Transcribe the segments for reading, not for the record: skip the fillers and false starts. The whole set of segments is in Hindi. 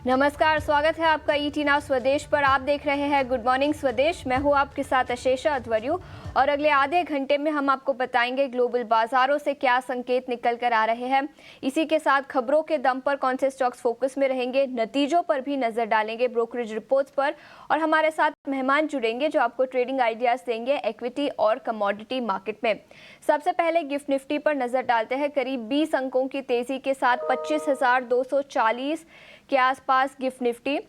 नमस्कार, स्वागत है आपका ईटी नाउ स्वदेश पर। आप देख रहे हैं गुड मॉर्निंग स्वदेश। मैं हूं आपके साथ अशेषा अध्वर्यु और अगले आधे घंटे में हम आपको बताएंगे ग्लोबल बाजारों से क्या संकेत निकल कर आ रहे हैं। इसी के साथ खबरों के दम पर कौन से स्टॉक्स फोकस में रहेंगे, नतीजों पर भी नजर डालेंगे, ब्रोकरेज रिपोर्ट्स पर, और हमारे साथ मेहमान जुड़ेंगे जो आपको ट्रेडिंग आइडियाज देंगे इक्विटी और कमोडिटी मार्केट में। सबसे पहले गिफ्ट निफ्टी पर नजर डालते हैं। करीब 20 अंकों की तेजी के साथ 25,240 के आसपास गिफ्ट निफ्टी।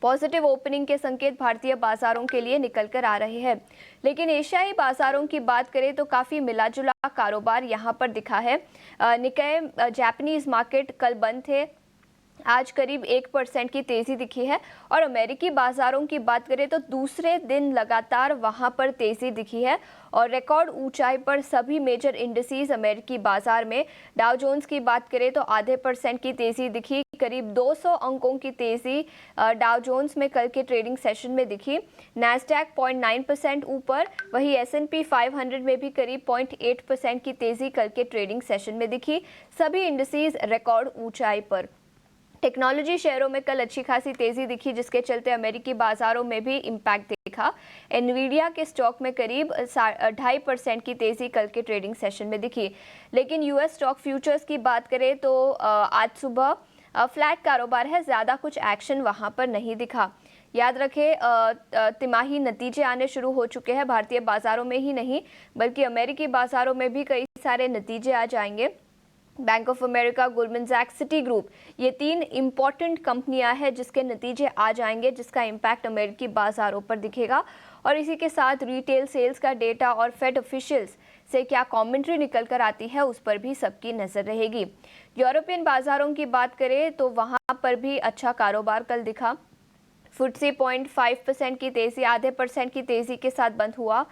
पॉजिटिव ओपनिंग के संकेत भारतीय बाजारों के लिए निकल कर आ रहे हैं, लेकिन एशियाई बाजारों की बात करें तो काफी मिला जुला कारोबार यहां पर दिखा है। निकाय जापानीज मार्केट कल बंद थे, आज करीब 1% की तेजी दिखी है। और अमेरिकी बाजारों की बात करें तो दूसरे दिन लगातार वहां पर तेजी दिखी है और रिकॉर्ड ऊंचाई पर सभी मेजर इंडिसेस अमेरिकी बाजार में। डाउ जोन्स की बात करें तो आधे % की तेजी दिखी, करीब 200 अंकों की तेजी डाउ जोन्स में कल के ट्रेडिंग सेशन में दिखी। नैस्डैक 0.9% ऊपर, वही S&P 500 में भी करीब 0.8% की तेजी कल के ट्रेडिंग सेशन में दिखी। सभी इंडिसेस रिकॉर्ड ऊंचाई पर। टेक्नोलॉजी शेयरों में कल अच्छी खासी तेजी दिखी, जिसके चलते अमेरिकी बाजारों में भी इम्पैक्ट दिखा। एनवीडिया के स्टॉक में करीब 2.5% की तेजी कल के ट्रेडिंग सेशन में दिखी। लेकिन यूएस स्टॉक फ्यूचर्स की बात करें तो आज सुबह फ्लैट कारोबार है, ज़्यादा कुछ एक्शन वहां पर नहीं दिखा। याद रखें, तिमाही नतीजे आने शुरू हो चुके हैं। भारतीय बाजारों में ही नहीं बल्कि अमेरिकी बाजारों में भी कई सारे नतीजे आ जाएंगे। बैंक ऑफ अमेरिका, गोल्डमैन सैक्स, सिटी ग्रुप, ये 3 इंपॉर्टेंट कंपनियां हैं जिसके नतीजे आ जाएंगे, जिसका इम्पैक्ट अमेरिकी बाजारों पर दिखेगा। और इसी के साथ रिटेल सेल्स का डेटा और फेड ऑफिशियल्स से क्या कमेंट्री निकल कर आती है, उस पर भी सबकी नजर रहेगी। यूरोपियन बाजारों की बात करें तो वहां पर भी अच्छा कारोबार कल दिखा। फुटसी 0.5% की तेजी, आधे % की तेजी के साथ बंद हुआ।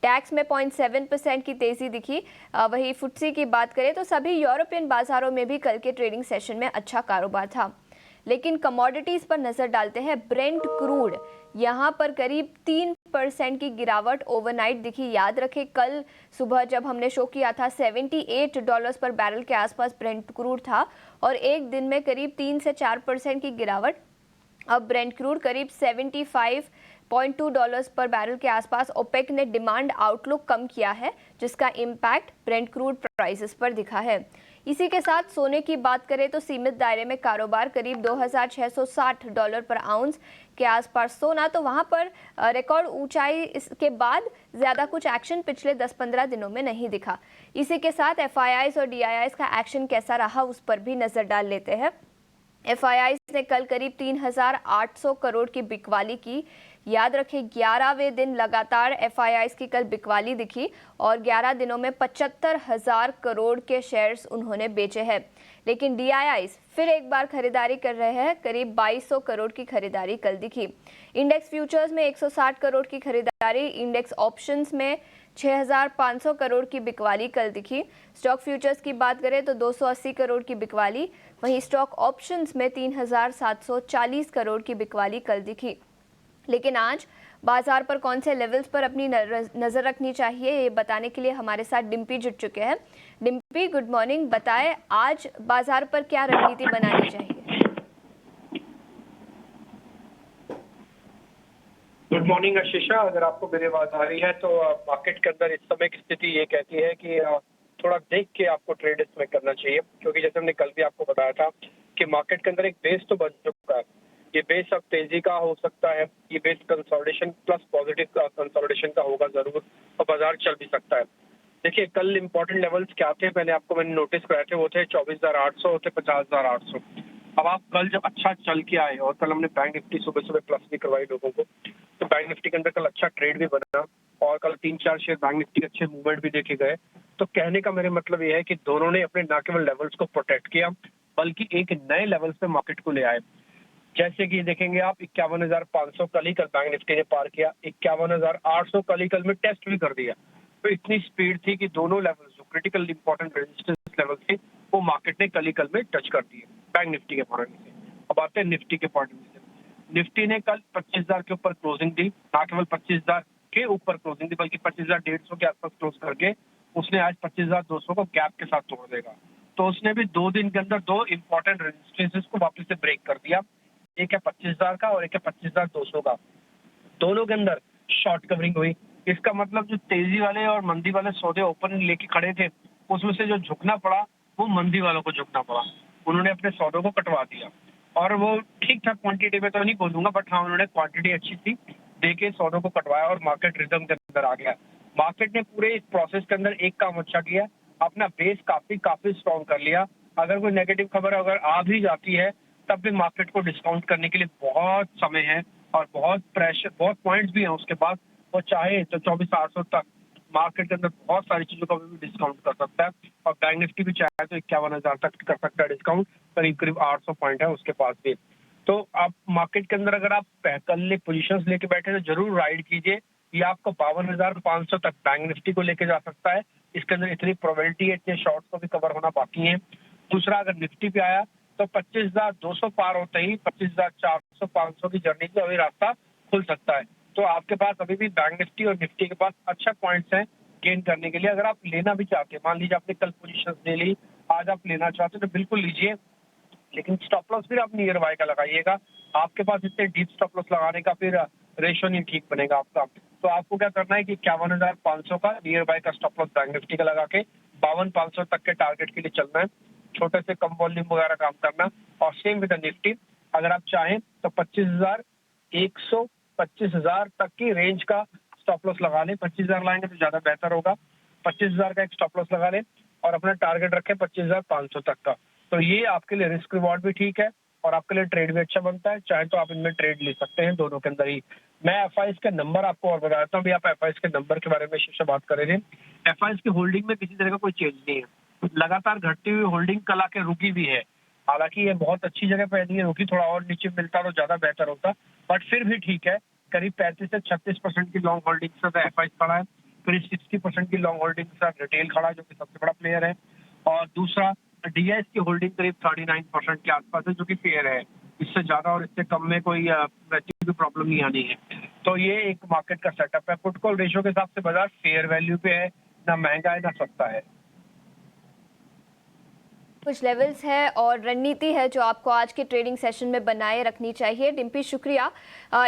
टैक्स में 0.7% की तेजी दिखी। वही फुटसी की बात करें तो सभी यूरोपियन बाजारों में भी कल के ट्रेडिंग सेशन में अच्छा कारोबार था। लेकिन कमोडिटीज पर नजर डालते हैं। ब्रेंट क्रूड यहां पर करीब 3% की गिरावट ओवरनाइट दिखी। याद रखें, कल सुबह जब हमने शो किया था $78 पर बैरल के आसपास ब्रेंट क्रूड था और एक दिन में करीब 3 से 4% की गिरावट। अब ब्रेंट क्रूड करीब $75.2 पर बैरल के आसपास। ओपेक ने डिमांड आउटलुक कम किया है, जिसका इम्पैक्ट ब्रेंट क्रूड प्राइसेस पर दिखा है। इसी के साथ सोने की बात करें तो सीमित दायरे में कारोबार, करीब $2,660 पर आउंस के आसपास सोना। तो वहां पर रिकॉर्ड ऊंचाई इसके बाद ज्यादा कुछ एक्शन पिछले 10-15 दिनों में नहीं दिखा। इसी के साथ एफआईआईज और डीआईआईज का एक्शन कैसा रहा, उस पर भी नजर डाल लेते हैं। एफआईआईज ने कल करीब 3,800 करोड़ की बिकवाली की। याद रखें, 11वें दिन लगातार एफआईआईज की कल बिकवाली दिखी और 11 दिनों में 75,000 करोड़ के शेयर्स उन्होंने बेचे हैं। लेकिन डीआईआईज फिर एक बार खरीदारी कर रहे हैं, करीब 2200 करोड़ की खरीदारी कल दिखी। इंडेक्स फ्यूचर्स में 160 करोड़ की खरीदारी, इंडेक्स ऑप्शंस में 6,500 करोड़ की बिकवाली कल दिखी। स्टॉक फ्यूचर्स की बात करें तो 280 करोड़ की बिकवाली, वहीं स्टॉक ऑप्शंस में 3,740 करोड़ की बिकवाली कल दिखी। लेकिन आज बाजार पर कौन से लेवल्स पर अपनी नजर रखनी चाहिए, ये बताने के लिए हमारे साथ डिम्पी जुट चुके हैं। Dimpy, good morning. बताएं आज बाजार पर क्या रणनीति बनानी चाहिए? गुड मॉर्निंग आशीषा, अगर आपको मेरी आवाज आ रही है तो मार्केट के अंदर इस समय की स्थिति ये कहती है कि थोड़ा देख के आपको ट्रेड इसमें करना चाहिए, क्योंकि जैसे हमने कल भी आपको बताया था कि मार्केट के अंदर एक बेस तो बन चुका है। ये बेस अब तेजी का हो सकता है, ये base consolidation plus positive consolidation का होगा जरूर, और बाजार चल भी सकता है। देखिए, कल इंपॉर्टेंट लेवल्स क्या थे, मैंने नोटिस कराए थे, वो थे 24,800 होते 50,800। अब आप कल जब अच्छा चल के आए, और कल हमने बैंक निफ्टी सुबह सुबह प्लस भी करवाई लोगों को, तो बैंक निफ्टी के अंदर कल अच्छा ट्रेड भी बना और कल 3-4 शेयर बैंक निफ्टी के अच्छे मूवमेंट भी देखे गए। तो कहने का मेरे मतलब ये है कि दोनों ने अपने न केवल लेवल्स को प्रोटेक्ट किया, बल्कि एक नए लेवल्स पे मार्केट को ले आए। जैसे कि देखेंगे आप, 51,500 कल ही कल बैंक निफ्टी ने पार किया, 51,800 कल ही कल में टेस्ट भी कर दिया। तो इतनी स्पीड थी कि दोनों लेवल्स जो क्रिटिकल इंपॉर्टेंट रेजिस्टेंस लेवल थे, वो मार्केट ने कल ही कल में टच कर दिए बैंक निफ्टी के पॉइंट से। अब आते हैं निफ्टी के पॉइंट से। निफ्टी ने कल 25,000 के ऊपर क्लोजिंग दी, ना केवल 25,000 के ऊपर क्लोजिंग दी बल्कि 25,150 के आसपास क्लोज करके उसने आज 25,200 को गैप के साथ तोड़ देगा। तो उसने भी 2 दिन के अंदर 2 इंपॉर्टेंट रेजिस्टेंसेस को वापस से ब्रेक कर दिया। एक है 25,000 का और एक है 25,200 का। दोनों के अंदर शॉर्ट कवरिंग हुई। इसका मतलब जो तेजी वाले और मंदी वाले सौदे ओपन लेके खड़े थे, उसमें से जो झुकना पड़ा वो मंदी वालों को झुकना पड़ा। उन्होंने अपने सौदों को कटवा दिया और वो ठीक ठाक क्वांटिटी में तो नहीं बोलूंगा, बट हाँ उन्होंने क्वांटिटी अच्छी थी देके सौदों को कटवाया और मार्केट रिदम के अंदर आ गया। मार्केट ने पूरे इस प्रोसेस के अंदर एक काम अच्छा किया, अपना बेस काफी स्ट्रॉन्ग कर लिया। अगर कोई नेगेटिव खबर अगर आ भी जाती है तब भी मार्केट को डिस्काउंट करने के लिए बहुत समय है और बहुत प्रेशर, बहुत पॉइंट्स भी हैं उसके पास। वो चाहे तो 24,800 तक मार्केट के अंदर बहुत सारी चीजों का भी डिस्काउंट कर सकता है और बैंक निफ्टी भी चाहे तो 51,000 तक कर सकता है डिस्काउंट। करीब 800 पॉइंट है उसके पास भी। तो आप मार्केट के अंदर अगर आप कल पोजीशंस लेके बैठे तो जरूर राइड कीजिए। ये आपको 52,500 तक बैंक निफ्टी को लेके जा सकता है। इसके अंदर इतनी प्रोबेबिलिटी है, इतने शॉर्ट्स को भी कवर होना बाकी है। दूसरा, अगर निफ्टी पे आया तो 25,200 पार होते ही 25,400 500 की जर्नी से अभी रास्ता खुल सकता है। तो आपके पास अभी भी बैंक निफ्टी और निफ्टी के पास अच्छा पॉइंट्स हैं गेन करने के लिए। अगर आप लेना भी चाहते हैं, मान लीजिए आपने कल पोजीशंस ले ली, आज आप लेना चाहते हैं तो बिल्कुल लीजिए, लेकिन स्टॉप लॉस फिर आप नियर बाय का लगाइएगा। आपके पास इतने डीप स्टॉप लॉस लगाने का फिर रेशो नहीं ठीक बनेगा आपका। तो आपको क्या करना है कि 51,500 का नियर बाय का स्टॉप लॉस बैंक निफ्टी का लगा के 52,500 तक के टारगेट के लिए चलना है। छोटे से कम वॉल्यूम वगैरह काम करना। और सेम विद निफ्टी, अगर आप चाहें तो 25,100 25,000 तक की रेंज का स्टॉप लॉस लगा लें। 25,000 लाएंगे तो ज्यादा बेहतर होगा। 25,000 का एक स्टॉप लॉस लगा लें और अपना टारगेट रखें 25,500 तक का। तो ये आपके लिए रिस्क रिवॉर्ड भी ठीक है और आपके लिए ट्रेड भी अच्छा बनता है। चाहे तो आप इनमें ट्रेड ले सकते हैं दोनों के अंदर ही। मैं एफआईएस के नंबर आपको और बता देता हूँ। अभी आप एफआईएस के नंबर के बारे में शीशा बात कर रहे थे। एफआईएस की होल्डिंग में किसी तरह का कोई चेंज नहीं है। लगातार घटती हुई होल्डिंग कल आके रुकी भी है। हालांकि ये बहुत अच्छी जगह पे नहीं है रुकी, थोड़ा और नीचे मिलता तो ज्यादा बेहतर होता, बट फिर भी ठीक है। करीब 35 से 36% की लॉन्ग होल्डिंग के साथ एफआईएस खड़ा है। करीब 60% की लॉन्ग होल्डिंग के साथ रिटेल खड़ा है, जो कि सबसे बड़ा प्लेयर है। और दूसरा, डीआईएस की होल्डिंग करीब 39% के आसपास है, जो कि फेयर है। इससे ज्यादा और इससे कम में कोई वैसी भी प्रॉब्लम नहीं आनी है। तो ये एक मार्केट का सेटअप है। पुट कॉल रेशियो के हिसाब से बाजार फेयर वैल्यू पे है, ना महंगा है ना सस्ता है। कुछ लेवल्स है और रणनीति है जो आपको आज के ट्रेडिंग सेशन में बनाए रखनी चाहिए। डिम्पी, शुक्रिया।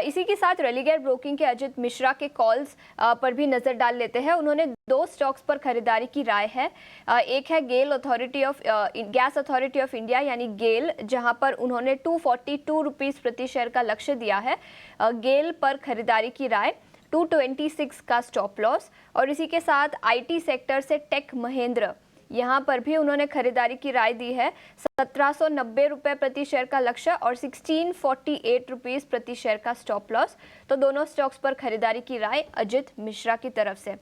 इसी के साथ रेलिगेयर ब्रोकिंग के अजित मिश्रा के कॉल्स पर भी नज़र डाल लेते हैं। उन्होंने 2 स्टॉक्स पर खरीदारी की राय है। एक है गैस अथॉरिटी ऑफ इंडिया यानी गेल, जहां पर उन्होंने 242 रुपीज़ प्रति शेयर का लक्ष्य दिया है। गेल पर खरीदारी की राय, 226 का स्टॉप लॉस। और इसी के साथ आईटी सेक्टर से टेक महेंद्र, यहाँ पर भी उन्होंने खरीदारी की राय दी है। 1790 रुपये प्रति शेयर का लक्ष्य और 1648 रुपीज़ प्रति शेयर का स्टॉप लॉस। तो दोनों स्टॉक्स पर खरीदारी की राय अजित मिश्रा की तरफ से।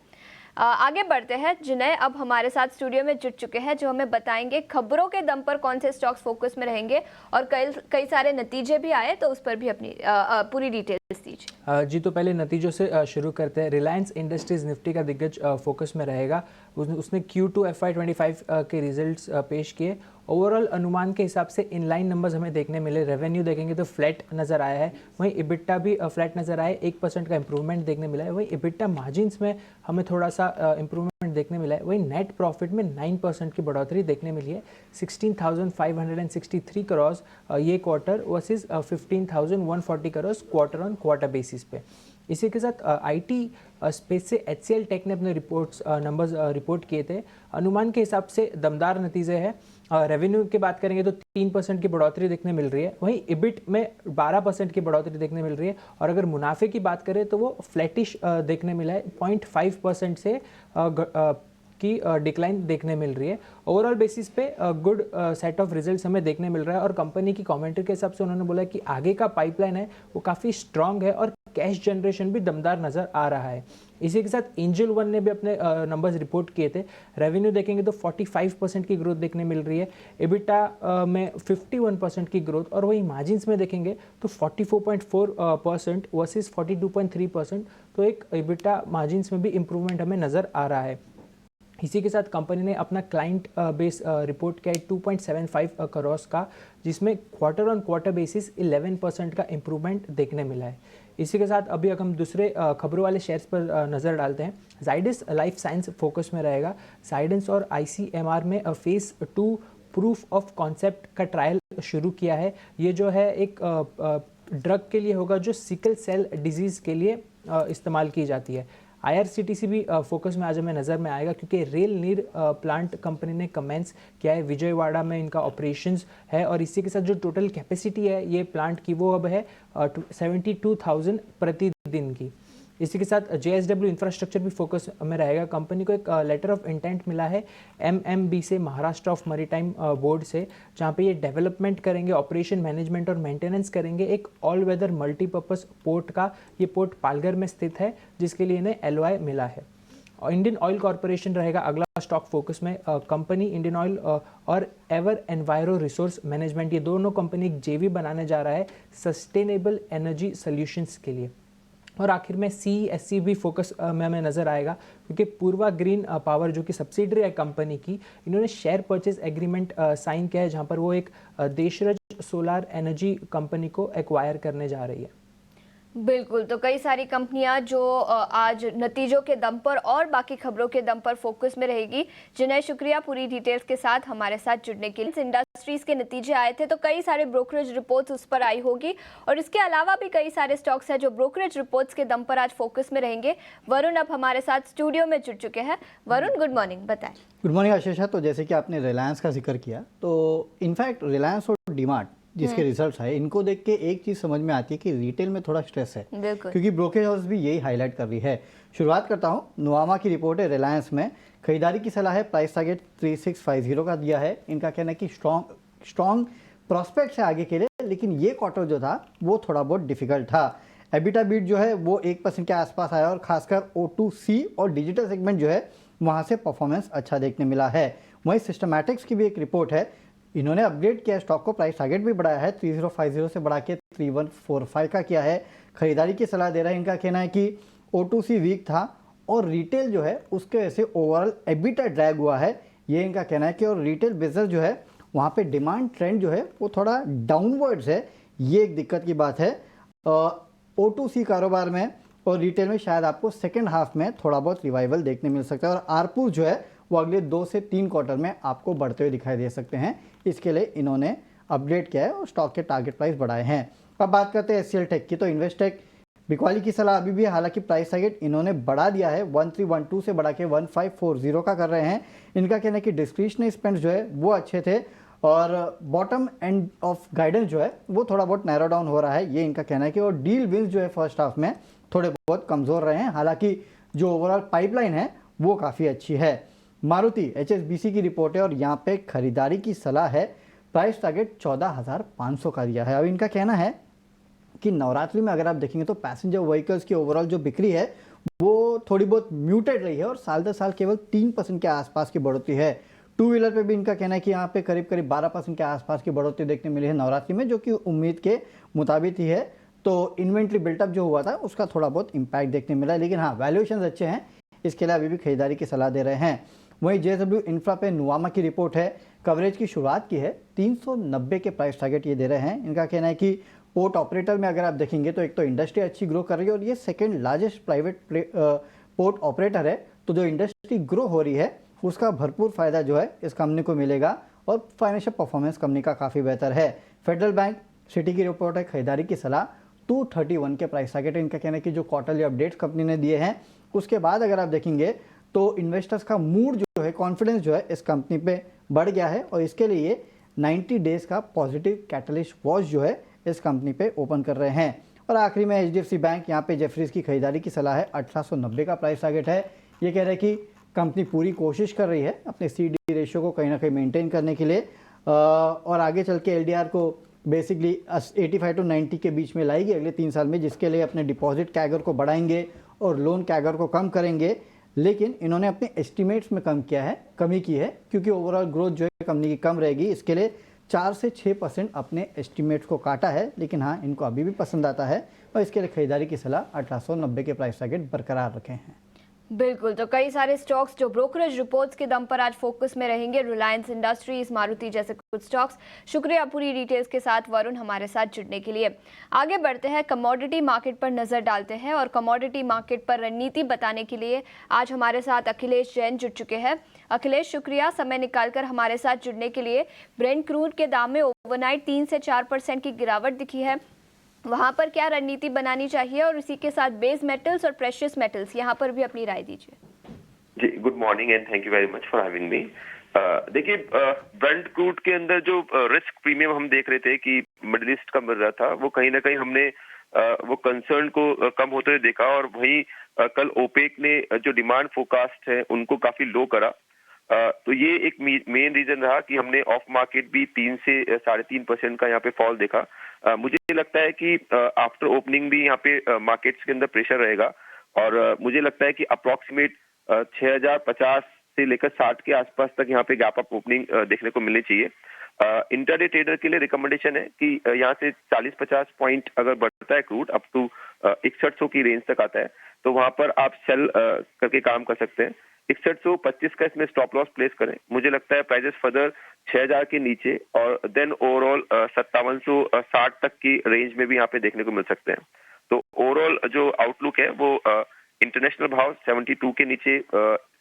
आगे बढ़ते हैं। जिन्हें अब हमारे साथ स्टूडियो में जुट चुके हैं, जो हमें बताएंगे खबरों के दम पर कौन से स्टॉक्स फोकस में रहेंगे और कई सारे नतीजे भी आए, तो उस पर भी अपनी पूरी डिटेल्स दीजिए। जी, तो पहले नतीजों से शुरू करते हैं। रिलायंस इंडस्ट्रीज निफ्टी का दिग्गज फोकस में रहेगा। उसने Q2 FY25 के रिजल्ट्स पेश किए। ओवरऑल अनुमान के हिसाब से इनलाइन नंबर्स हमें देखने मिले। रेवेन्यू देखेंगे तो फ्लैट नज़र आया है, वहीं इबिट्टा भी फ्लैट नज़र आया है। 1% का इंप्रूवमेंट देखने मिला है। वहीं इबिट्टा मार्जिन्स में हमें थोड़ा सा इंप्रूवमेंट देखने मिला है। वहीं नेट प्रॉफिट में 9% की बढ़ोतरी देखने मिली है। 16,563 करोड़ ये quarter versus 15,140 crore quarter on quarter basis पे। इसी के साथ आईटी स्पेस से HCL टेक ने अपने नंबर्स रिपोर्ट किए थे। अनुमान के हिसाब से दमदार नतीजे हैं। रेवेन्यू की बात करेंगे तो 3% की बढ़ोतरी देखने मिल रही है। वहीं इबिट में 12% की बढ़ोतरी देखने मिल रही है। और अगर मुनाफे की बात करें तो वो फ्लैटिश देखने मिला है। 0.5% से की डिक्लाइन देखने मिल रही है। ओवरऑल बेसिस पे गुड सेट ऑफ रिजल्ट्स हमें देखने मिल रहा है। और कंपनी की कमेंट्री के हिसाब से उन्होंने बोला कि आगे का पाइपलाइन है वो काफ़ी स्ट्रांग है और कैश जनरेशन भी दमदार नज़र आ रहा है। इसी के साथ एंजल वन ने भी अपने नंबर्स रिपोर्ट किए थे। रेवेन्यू देखेंगे तो 45% की ग्रोथ देखने मिल रही है। एबिटा में 51% की ग्रोथ। और वही मार्जिन्स में देखेंगे तो 44.4% वर्सेस 42.3%। तो एक एबिटा मार्जिन्स में भी इंप्रूवमेंट हमें नज़र आ रहा है। इसी के साथ कंपनी ने अपना क्लाइंट बेस रिपोर्ट किया है 2.75 करोड़ का, जिसमें क्वार्टर ऑन क्वार्टर बेसिस 11% का इंप्रूवमेंट देखने मिला है। इसी के साथ अभी हम दूसरे खबरों वाले शेयर्स पर नज़र डालते हैं। जाइडस लाइफ साइंस फोकस में रहेगा। जाइडस और ICMR में फेज़ 2 प्रूफ ऑफ कॉन्सेप्ट का ट्रायल शुरू किया है। ये जो है एक ड्रग के लिए होगा जो सिकल सेल डिजीज़ के लिए इस्तेमाल की जाती है। IRCTC भी फोकस में आज हमें नज़र में आएगा क्योंकि रेल नीर प्लांट कंपनी ने कमेंस किया है, विजयवाड़ा में इनका ऑपरेशंस है और इसी के साथ जो टोटल कैपेसिटी है ये प्लांट की वो अब है 72,000 प्रतिदिन की। इसी के साथ JSW इंफ्रास्ट्रक्चर भी फोकस में रहेगा। कंपनी को एक लेटर ऑफ इंटेंट मिला है MMB से, महाराष्ट्र ऑफ मैरीटाइम बोर्ड से, जहाँ पे ये डेवलपमेंट करेंगे, ऑपरेशन मैनेजमेंट और मेंटेनेंस करेंगे एक ऑल वेदर मल्टीपर्पज़ पोर्ट का। ये पोर्ट पालघर में स्थित है जिसके लिए इन्हें LOI मिला है। और इंडियन ऑयल कॉरपोरेशन रहेगा अगला स्टॉक फोकस में। कंपनी इंडियन ऑयल और एवर एनवायरो रिसोर्स मैनेजमेंट, ये दोनों कंपनी एक JV बनाने जा रहा है सस्टेनेबल एनर्जी सोल्यूशंस के लिए। और आखिर में CESC भी फोकस में हमें नज़र आएगा क्योंकि पूर्वा ग्रीन पावर जो कि सब्सिडरी है कंपनी की, इन्होंने शेयर परचेज एग्रीमेंट साइन किया है जहां पर वो एक देशरज सोलार एनर्जी कंपनी को एक्वायर करने जा रही है। बिल्कुल, तो कई सारी कंपनियां जो आज नतीजों के दम पर और बाकी खबरों के दम पर फोकस में रहेगी। जिन्हें शुक्रिया पूरी डिटेल्स के साथ हमारे साथ जुड़ने के लिए। इंडस्ट्रीज के नतीजे आए थे तो कई सारे ब्रोकरेज रिपोर्ट्स उस पर आई होगी और इसके अलावा भी कई सारे स्टॉक्स हैं जो ब्रोकरेज रिपोर्ट्स के दम पर आज फोकस में रहेंगे। वरुण अब हमारे साथ स्टूडियो में जुड़ चुके हैं। वरुण, गुड मॉर्निंग, बताएं। Good morning Ashisha. तो जैसे कि आपने रिलायंस का जिक्र किया, तो इनफैक्ट रिलायंस और डीमार्ट जिसके रिजल्ट्स आए, इनको देख के एक चीज समझ में आती है कि रिटेल में थोड़ा स्ट्रेस है, क्योंकि ब्रोकरेज हाउस भी यही हाईलाइट कर रही है। शुरुआत करता हूँ, नुआमा की रिपोर्ट है। रिलायंस में खरीदारी की सलाह है, प्राइस टारगेट 3650 का दिया है। इनका कहना है कि स्ट्रॉन्ग प्रॉस्पेक्ट्स है आगे के लिए, लेकिन ये क्वार्टर जो था वो थोड़ा बहुत डिफिकल्ट था। एबिटा बीट जो है वो 1% के आसपास आया और खासकर O2C और डिजिटल सेगमेंट जो है वहाँ से परफॉर्मेंस अच्छा देखने मिला है। वहीं सिस्टमैटिक्स की भी एक रिपोर्ट है, इन्होंने अपग्रेड किया स्टॉक को, प्राइस टारगेट भी बढ़ाया है, 3050 से बढ़ा के 3145 का किया है। खरीदारी की सलाह दे रहा है। इनका कहना है कि O2C वीक था और रिटेल जो है उसके वजह से ओवरऑल एबिटा ड्रैग हुआ है, ये इनका कहना है कि और रिटेल बिजनेस जो है वहाँ पे डिमांड ट्रेंड जो है वो थोड़ा डाउनवर्ड्स है, ये एक दिक्कत की बात है O2C कारोबार में। और रिटेल में शायद आपको सेकेंड हाफ में थोड़ा बहुत रिवाइवल देखने मिल सकता है और आरपू जो है वो अगले 2 से 3 क्वार्टर में आपको बढ़ते हुए दिखाई दे सकते हैं। इसके लिए इन्होंने अपग्रेड किया है और स्टॉक के टारगेट प्राइस बढ़ाए हैं। अब बात करते हैं HCL टेक की, तो इन्वेस्टेक बिकवाली की सलाह अभी भी, हालांकि प्राइस टारगेट इन्होंने बढ़ा दिया है, 1312 से बढ़ा के 1540 का कर रहे हैं। इनका कहना है कि डिस्क्रिशनरी स्पेंड जो है वो अच्छे थे और बॉटम एंड ऑफ गाइडेंस जो है वो थोड़ा बहुत नैरो डाउन हो रहा है, ये इनका कहना है कि और डील विंस जो है फर्स्ट हाफ में थोड़े बहुत कमज़ोर रहे हैं। हालांकि जो ओवरऑल पाइपलाइन है वो काफ़ी अच्छी है। मारुति HSBC की रिपोर्ट है और यहाँ पे खरीदारी की सलाह है, प्राइस टारगेट 14,500 का दिया है। अब इनका कहना है कि नवरात्रि में अगर आप देखेंगे तो पैसेंजर व्हीकल्स की ओवरऑल जो बिक्री है वो थोड़ी बहुत म्यूटेड रही है और साल दर साल केवल 3% के आसपास की बढ़ोतरी है। टू व्हीलर पे भी इनका कहना है कि यहाँ पे करीब 12% के आसपास की बढ़ोतरी देखने मिली है नवरात्रि में, जो कि उम्मीद के मुताबिक ही है। तो इन्वेंट्री बिल्टअप जो हुआ था उसका थोड़ा बहुत इंपैक्ट देखने मिला है, लेकिन हाँ वैल्यूएशंस अच्छे हैं, इसके लिए अभी भी खरीदारी की सलाह दे रहे हैं। वहीं JSW इंफ्रा पे नुआमा की रिपोर्ट है, कवरेज की शुरुआत की है, 390 के प्राइस टारगेट ये दे रहे हैं। इनका कहना है कि पोर्ट ऑपरेटर में अगर आप देखेंगे तो एक तो इंडस्ट्री अच्छी ग्रो कर रही है और ये second largest private port operator है, तो जो इंडस्ट्री ग्रो हो रही है उसका भरपूर फायदा जो है इस कंपनी को मिलेगा और फाइनेंशियल परफॉर्मेंस कंपनी का काफ़ी बेहतर है। फेडरल बैंक सिटी की रिपोर्ट है, खरीदारी की सलाह 231 के प्राइस टारगेट। इनका कहना है कि जो क्वार्टरली अपडेट्स कंपनी ने दिए हैं उसके बाद अगर आप देखेंगे तो इन्वेस्टर्स का मूड जो है, कॉन्फिडेंस जो है इस कंपनी पे बढ़ गया है और इसके लिए 90 डेज का पॉजिटिव कैटलिस्ट वॉच जो है इस कंपनी पे ओपन कर रहे हैं। और आखिरी में HDFC बैंक, यहाँ पे जेफरीज की खरीदारी की सलाह है, 1890 का प्राइस टारगेट है। ये कह रहे हैं कि कंपनी पूरी कोशिश कर रही है अपने CD रेशियो को कहीं ना कहीं मेंटेन करने के लिए और आगे चल के LDR को बेसिकली 85 to 90 के बीच में लाएगी अगले 3 साल में, जिसके लिए अपने डिपॉजिट कैगर को बढ़ाएंगे और लोन कैगर को कम करेंगे। लेकिन इन्होंने अपने एस्टिमेट्स में कमी की है क्योंकि ओवरऑल ग्रोथ जो है कंपनी की कम रहेगी, इसके लिए 4 से 6% अपने एस्टिमेट्स को काटा है। लेकिन हाँ, इनको अभी भी पसंद आता है और इसके लिए खरीदारी की सलाह 1890 के प्राइस टारगेट बरकरार रखे हैं। बिल्कुल, तो कई सारे स्टॉक्स जो ब्रोकरेज रिपोर्ट्स के दम पर आज फोकस में रहेंगे, रिलायंस इंडस्ट्रीज, मारुति जैसे कुछ स्टॉक्स। शुक्रिया पूरी डिटेल्स के साथ वरुण हमारे साथ जुड़ने के लिए। आगे बढ़ते हैं, कमोडिटी मार्केट पर नजर डालते हैं और कमोडिटी मार्केट पर रणनीति बताने के लिए आज हमारे साथ अखिलेश जैन जुड़ चुके हैं। अखिलेश, शुक्रिया समय निकालकर हमारे साथ जुड़ने के लिए। ब्रेंट क्रूड के दाम में ओवरनाइट 3 से 4% की गिरावट दिखी है, वहां पर क्या रणनीति बनानी चाहिए, और इसी के साथ बेस मेटल्स और प्रेशियस मेटल्स, यहाँ पर भी अपनी राय दीजिए। जी, good morning and thank you very much for having me. देखिए, ब्रेंट क्रूड के अंदर जो रिस्क प्रीमियम हम देख रहे थे कि मिडिल ईस्ट का मिल रहा था, वो कहीं ना कहीं हमने वो कंसर्न को कम होते हुए देखा, और वहीं कल ओपेक ने जो डिमांड फोरकास्ट है उनको काफी लो करा। तो ये एक मेन रीजन रहा कि हमने ऑफ मार्केट भी 3 से 3.5% का यहाँ पे फॉल देखा। मुझे लगता है कि आफ्टर ओपनिंग भी यहाँ पे मार्केट्स के अंदर प्रेशर रहेगा, और मुझे लगता है कि अप्रोक्सीमेट 6050 से लेकर 60 के आसपास तक यहाँ पे गैप अप ओपनिंग देखने को मिलनी चाहिए। इंटरडे ट्रेडर के लिए रिकमेंडेशन है कि यहाँ से 40-50 पॉइंट अगर बढ़ता है क्रूड अप टू 6100 की रेंज तक आता है, तो वहां पर आप सेल करके काम कर सकते हैं। 6125 का इसमें स्टॉप लॉस प्लेस करें। मुझे लगता है प्राइजेस फर्दर 6000 के नीचे और देन ओवरऑल 5760 तक की रेंज में भी यहाँ पे देखने को मिल सकते हैं। तो ओवरऑल जो आउटलुक है वो इंटरनेशनल भाव 72 के नीचे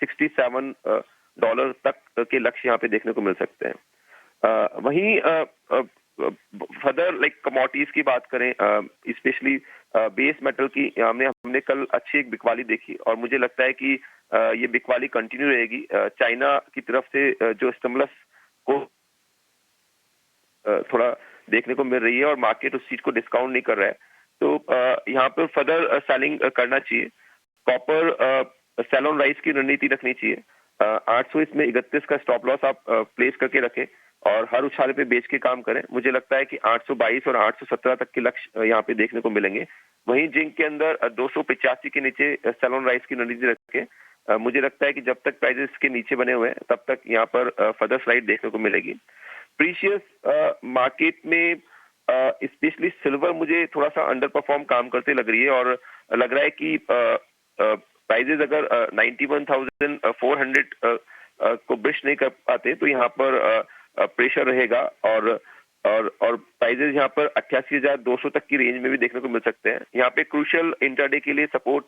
$67 तक के लक्ष्य यहाँ पे देखने को मिल सकते हैं। वहीं फर्दर लाइक कमोडिटीज की बात करें, स्पेशली बेस मेटल की, हमने कल अच्छी एक बिकवाली देखी, और मुझे लगता है कि ये बिकवाली कंटिन्यू रहेगी। चाइना की तरफ से जो स्टिमुलस को थोड़ा देखने को मिल रही है और मार्केट उस चीज को डिस्काउंट नहीं कर रहा है, तो यहाँ पर फर्दर सेलिंग करना चाहिए। कॉपर सेल ऑन राइज की रणनीति रखनी चाहिए। 800 इसमें 31 का स्टॉप लॉस आप प्लेस करके रखें और हर उछाले पे बेच के काम करें। मुझे लगता है कि 822 और 817 तक के लक्ष्य यहाँ पे देखने को मिलेंगे। वहीं जिंक के अंदर 285 के नीचे सेल ऑन राइज की रणनीति रखें। मुझे लगता है कि जब तक प्राइजेस के नीचे बने हुए हैं तब तक यहाँ पर फर्दर स्लाइड देखने को मिलेगी। प्रीशियस मार्केट में स्पेशली सिल्वर मुझे थोड़ा सा अंडर परफॉर्म काम करते लग रही है, और लग रहा है कि प्राइजेस अगर 91,400 को ब्रिश नहीं कर पाते तो यहाँ पर प्रेशर रहेगा, और प्राइजेस यहाँ पर 88,200 तक की रेंज में भी देखने को मिल सकते हैं। यहाँ पे क्रूशियल इंटरडे के लिए सपोर्ट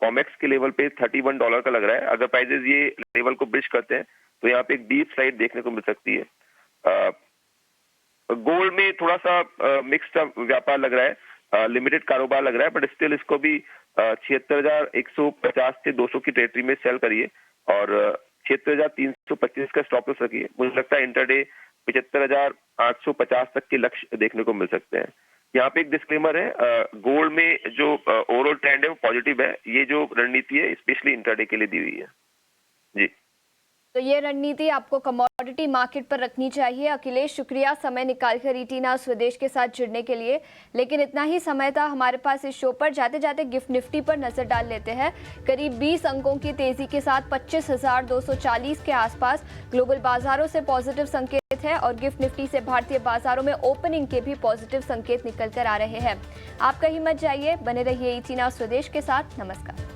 कॉमेक्स के लेवल पे $31 का लग रहा है। अगर प्राइजेस ये लेवल को ब्रिज करते हैं तो यहाँ पे एक डीप स्लाइड देखने को मिल सकती है। गोल्ड में थोड़ा सा मिक्स्ड व्यापार लग रहा है, लिमिटेड कारोबार लग रहा है, बट स्टिल इसको भी 76,150 से 200 की टेरिटरी में सेल करिए और 76,325 का स्टॉप लॉस रखिए। मुझे लगता है इंटरडे 75,850 तक के लक्ष्य देखने को मिल सकते हैं। यहाँ पे एक डिस्क्लेमर है, गोल्ड में जो ओवरऑल ट्रेंड है वो पॉजिटिव है। ये जो रणनीति है स्पेशली इंटरडे के लिए दी हुई है। जी, तो ये रणनीति आपको कमोडिटी मार्केट पर रखनी चाहिए। अखिलेश, शुक्रिया समय निकालकर ईटी नाउ स्वदेश के साथ जुड़ने के लिए। लेकिन इतना ही समय था हमारे पास इस शो पर। जाते जाते गिफ्ट निफ्टी पर नजर डाल लेते हैं। करीब 20 अंकों की तेजी के साथ 25,240 के आसपास ग्लोबल बाजारों से पॉजिटिव संकेत है, और गिफ्ट निफ्टी से भारतीय बाजारों में ओपनिंग के भी पॉजिटिव संकेत निकल कर आ रहे हैं। आप कहीं मत जाइए, बने रहिए ईटी नाउ स्वदेश के साथ। नमस्कार।